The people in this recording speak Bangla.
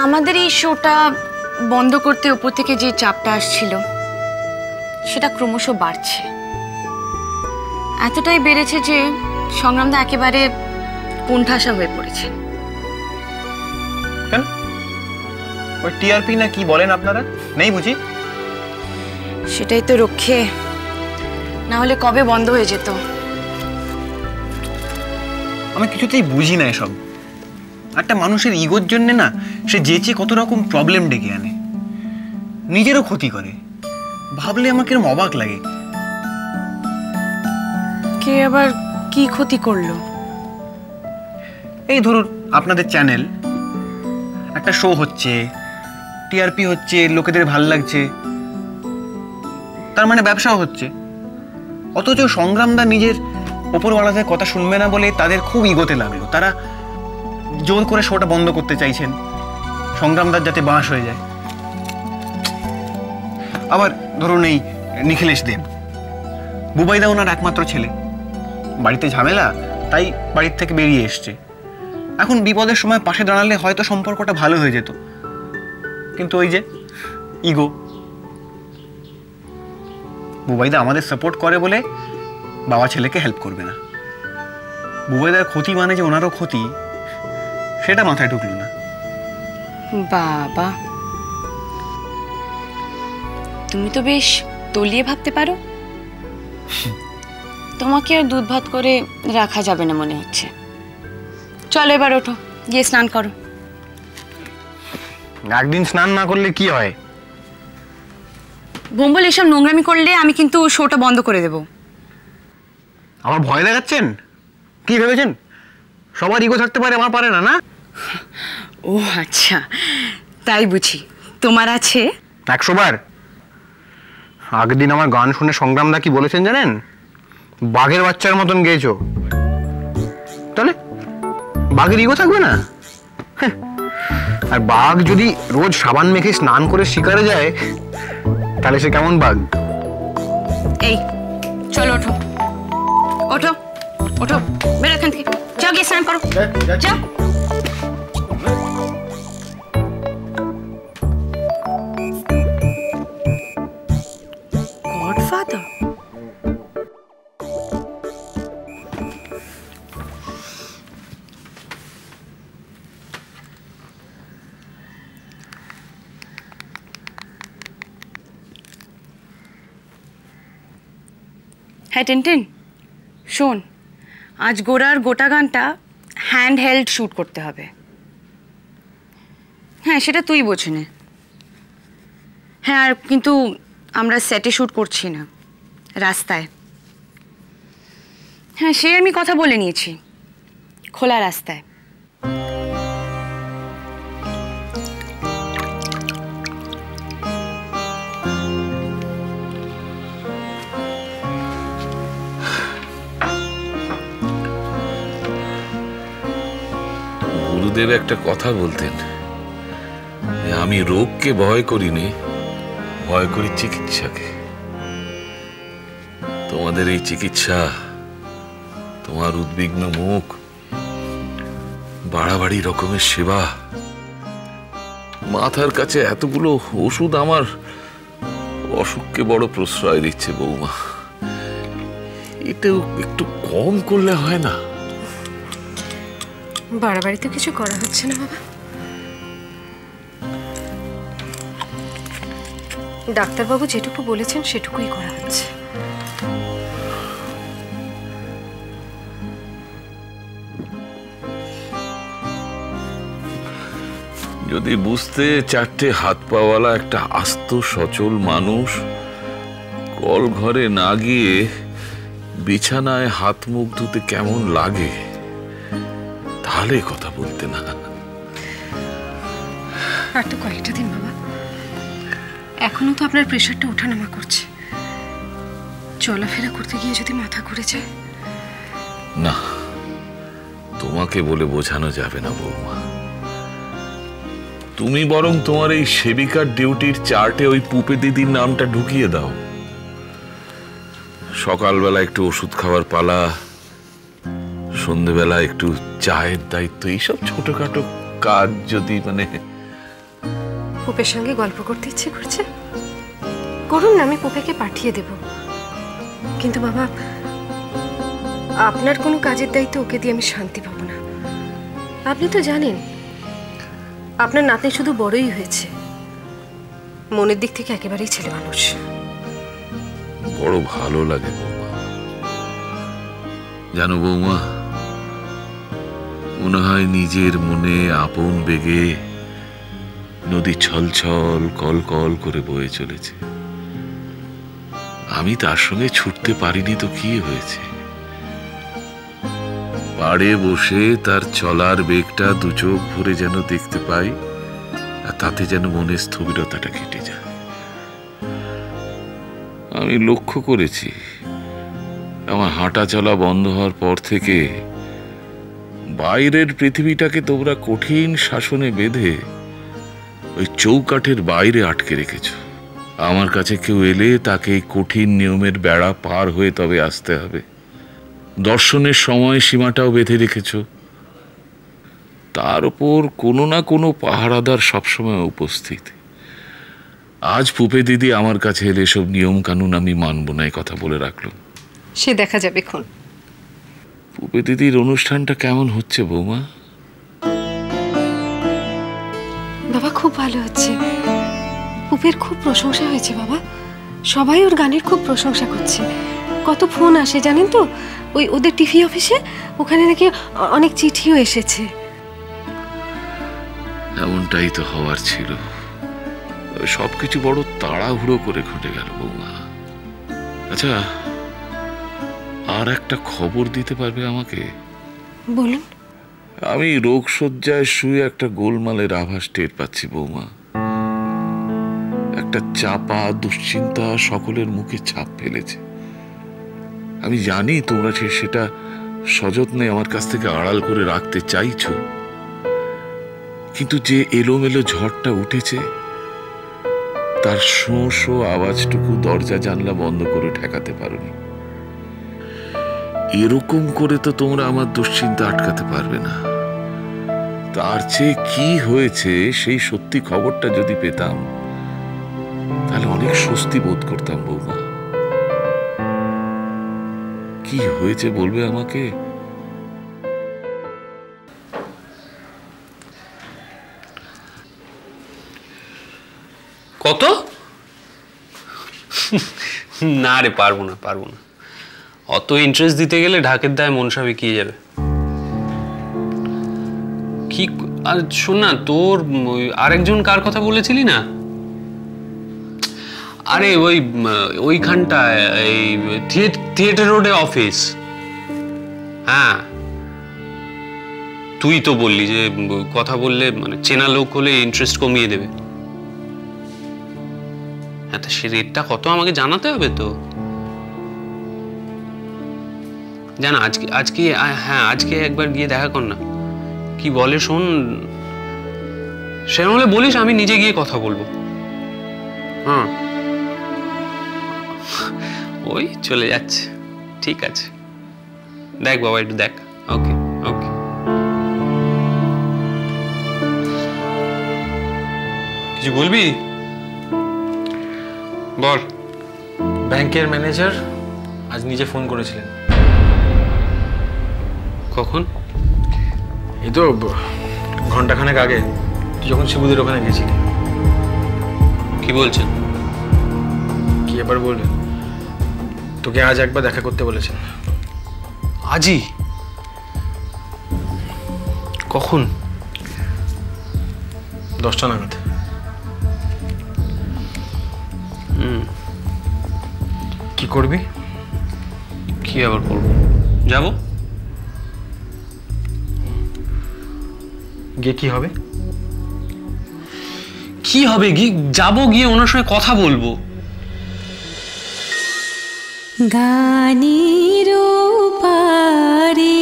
আমাদের এই শোটা বন্ধ করতে উপর থেকে যে চাপটা আসছিল সেটা ক্রমশ বাড়ছে। এতটাই বেড়েছে যে সংগ্রামদা একেবারে কোণঠাসা হয়ে পড়েছে। কেন? ওই টিআরপি না কি বলেন আপনারা, নেই বুঝি? সেটাই তো রক্ষে, না হলে কবে বন্ধ হয়ে যেত। আমি কিছুতেই বুঝি না এসব। একটা মানুষের ইগোর জন্য না সে যেচে কত রকম প্রবলেম ডেকে আনে, নিজেরও ক্ষতি করে। ভাবলে আমার কিরকম অবাক লাগে। কে আবার কি ক্ষতি করলো? এই ধরুন আপনাদের চ্যানেল, একটা শো হচ্ছে, টিআরপি হচ্ছে, লোকেদের ভাল লাগছে, তার মানে ব্যবসাও হচ্ছে। অথচ সংগ্রামদা নিজের ওপরওয়ালাদের কথা শুনবে না বলে তাদের খুব ইগোতে লাগলো। তারা জোর করে শোটা বন্ধ করতে চাইছেন, সংগ্রামদার যাতে বাঁশ হয়ে যায়। আবার ধরুন এই নিখিলেশ দেব, বুবাইদা ওনার একমাত্র ছেলে, বাড়িতে ঝামেলা, তাই বাড়ির থেকে বেরিয়ে এসছে। এখন বিপদের সময় পাশে দাঁড়ালে হয়তো সম্পর্কটা ভালো হয়ে যেত, কিন্তু ওই যে ইগো। বুবাইদা আমাদের সাপোর্ট করে বলে বাবা ছেলেকে হেল্প করবে না। বুবাইদার ক্ষতি মানে যে ওনারও ক্ষতি, সেটা মাথায় ঢুকলো না। বাবা, তুমি তো বেশ তলিয়ে ভাবতে পারো। তোমাকে আর দুধ ভাত করে রাখা যাবে না মনে হচ্ছে। চলো এবার ওঠো, গিয়ে স্নান করো। একদিন স্নান না করলে কি হয়? বোম্বল, এসব নোংরামি করলে আমি কিন্তু শোটা বন্ধ করে দেব। আমার ভয় দেখাচ্ছেন? কি ভেবেছেন সবার ইগো থাকতে পারে, আমার পারে না? না, ও আচ্ছা, তাই বুঝি। তোমার আছে 100 বার। আগের দিন আমার গান শুনে সংগ্রামদা কি বলেছেন জানেন? বাঘের বাচ্চার মতন গেয়েছো। তাহলে বাঘের ইগো থাকবে না? আর বাঘ যদি রোজ সাবান মেখে স্নান করে শিকারে যায়, তাহলে সে কেমন বাঘ? এই চলো, ওঠো ওঠো ওঠো, বেরো এখান থেকে। যাও, গিয়ে স্নান করো, যাও। গডফাদার? হ্যাঁ টিনটিন, শোন, আজ গোড়ার গোটা গানটা হ্যান্ড হেল্ড শ্যুট করতে হবে। হ্যাঁ, সেটা তুই বোঝে নে। হ্যাঁ, আর কিন্তু আমরা সেটে শ্যুট করছি না, রাস্তায়। হ্যাঁ, সে আমি কথা বলে নিয়েছি, খোলা রাস্তায়। গুরুদেব একটা কথা বলতেন, আমি রোগকে ভয় করিনি, ভয় করি চিকিৎসাকে। তোমাদের এই চিকিৎসা, তোমার উদ্বিগ্ন মুখ, বাড়াবাড়ি রকমের সেবা, মাথার কাছে এতগুলো ওষুধ আমার অসুখকে বড় প্রশ্রয় দিচ্ছে বৌমা। এটাও একটু কম করলে হয় না? বাড়াবাড়ি তো কিছু করা হচ্ছে না বাবা। ডাক্তারবাবু যেটুকু বলেছেন সেটুকুই করা হচ্ছে। যদি বুঝতে 4টে হাত পাওয়ালা একটা আস্ত সচল মানুষ কল ঘরে না গিয়ে বিছানায় হাত মুখ ধুতে কেমন লাগে, তাহলে কথা বলতে না। আর তো কয়েকটা দিন বাবা, এখনো তো আপনার প্রেশারটা ওঠানামা করছে। চলাফেরা করতে গিয়ে যদি মাথা ঘুরে যায়? না, তোমাকে বলে বোঝানো যাবে না বৌমা। তুমি বরং তোমার এই সেবিকার ডিউটির চার্টে ওই পুপে দিদির নামটা ঢুকিয়ে দাও। সকালবেলা একটু ওষুধ খাওয়ার পালা, সন্ধ্যেবেলা একটু চায়ের দায়িত্ব, এইসব ছোটখাটো কাজ যদি পুপের সঙ্গে গল্প করতে ইচ্ছে করছে? করুন না, আমি পুপেকে পাঠিয়ে দেব। কিন্তু বাবা, আপনার কোনো কাজের দায়িত্ব ওকে দিয়ে আমি শান্তি পাবো না। আপনি তো জানেন আপনার নাতনি শুধু বড়ই হয়েছে, মনের দিক থেকে একেবারেই ছেলে মানুষ। বড় ভালো লাগে বৌমা। জানো বৌমা, মনে হয় নিজের মনে আপন বেগে নদী ছলছল কল কল করে বয়ে চলেছে। আমি তার সঙ্গে ছুটতে পারিনি তো কি হয়েছে? পাড়ে বসে তার চলার বেগটা দু চোখ ভরে যেন দেখতে পাই, আর তাতে যেন মনের স্থবিরতাটা কেটে যায়। আমি লক্ষ্য করেছি আমার হাঁটা চলা বন্ধ হওয়ার পর থেকে বাইরের পৃথিবীটাকে তোমরা কঠিন শাসনে বেঁধে ওই চৌকাঠের বাইরে আটকে রেখেছ। আমার কাছে কেউ এলে তাকে এই কঠিন নিয়মের বেড়া পার হয়ে তবে আসতে হবে। দর্শনের সময় সীমাটাও বেঁধে রেখেছ। তার উপর কোনো না কোনো পাহারাদার সবসময় উপস্থিত। আজ পুপে দিদি আমার কাছে এলে সব নিয়ম কানুন আমি মানব না, এই কথা বলে রাখলো। সে দেখা যাবে ক্ষণ। পুপে দিদির অনুষ্ঠানটা কেমন হচ্ছে বৌমা? বাবা খুব ভালো হচ্ছে। পুপের খুব প্রশংসা হয়েছে বাবা। সবাই ওর গানের খুব প্রশংসা করছে। কত ফোন আসে জানেন তো, ওই ওদের টিভি অফিসে, ওখানে নাকি অনেক চিঠিও এসেছে। এমনটাই তো হওয়ার ছিল। সবকিছু বড় তাড়াহুড়ো করে ঘটে গেল বৌমা। আচ্ছা, আর একটা খবর দিতে পারবে আমাকে? বলুন। আমি রোগ শয্যায় শুয়ে একটা গোলমালের আভাস টের পাচ্ছি বৌমা। একটা চাপা দুশ্চিন্তা সকলের মুখে ছাপ ফেলেছে। আমি জানি তোমরা সেটা সযত্নে আমার কাছ থেকে আড়াল করে রাখতে চাইছো, কিন্তু যে এলোমেলো ঝড়টা উঠেছে তার শোঁ শোঁ আওয়াজটুকু দরজা জানলা বন্ধ করে ঠেকাতে পারোনি। এরকম করে তো তোমরা আমার দুশ্চিন্তা আটকাতে পারবে না। তার চেয়ে কি হয়েছে সেই সত্যি খবরটা যদি পেতাম তাহলে অনেক স্বস্তি বোধ করতাম বৌমা। কি হয়েছে বলবে আমাকে? কত? না রে, পারবো না। অত ইন্টারেস্ট দিতে গেলে ঢাকের দায় মনসা বিকিয়ে যাবে। কি আর শোন না, তোর আরেকজন কার কথা বলেছিলি না? আরে ওইখানটায় এই থিয়েটার রোডে অফিস। হ্যাঁ, তুই তো বললি যে কথা বললে মানে চেনা লোক হলে ইন্টারেস্ট কমিয়ে দেবে। হ্যাঁ, তা সে রেটটা কত আমাকে জানাতে হবে তো। জানা আজকে একবার গিয়ে দেখা কর না, কি বলে শোন। সেরকম হলে বলিস, আমি নিজে গিয়ে কথা বলবো। হ্যাঁ, ওই চলে যাচ্ছে। ঠিক আছে, দেখ বাবা, একটু দেখ। ওকে। কিছু বলবি? বল। ব্যাংকের ম্যানেজার আজ নিজে ফোন করেছিলেন। কখন? এই তো ঘন্টাখানেক আগে, তুই যখন শিবুদের ওখানে গেছিলি। কি বলছেন? কি এবার বলবেন? তোকে আজ একবার দেখা করতে বলেছেন। আজই? কখন? 10টা নাগাদ। কি করবি? কি আবার করবো? যাবো। গিয়ে কি হবে? কি হবে? যাবো, গিয়ে ওনার সঙ্গে কথা বলবো। গানির পারে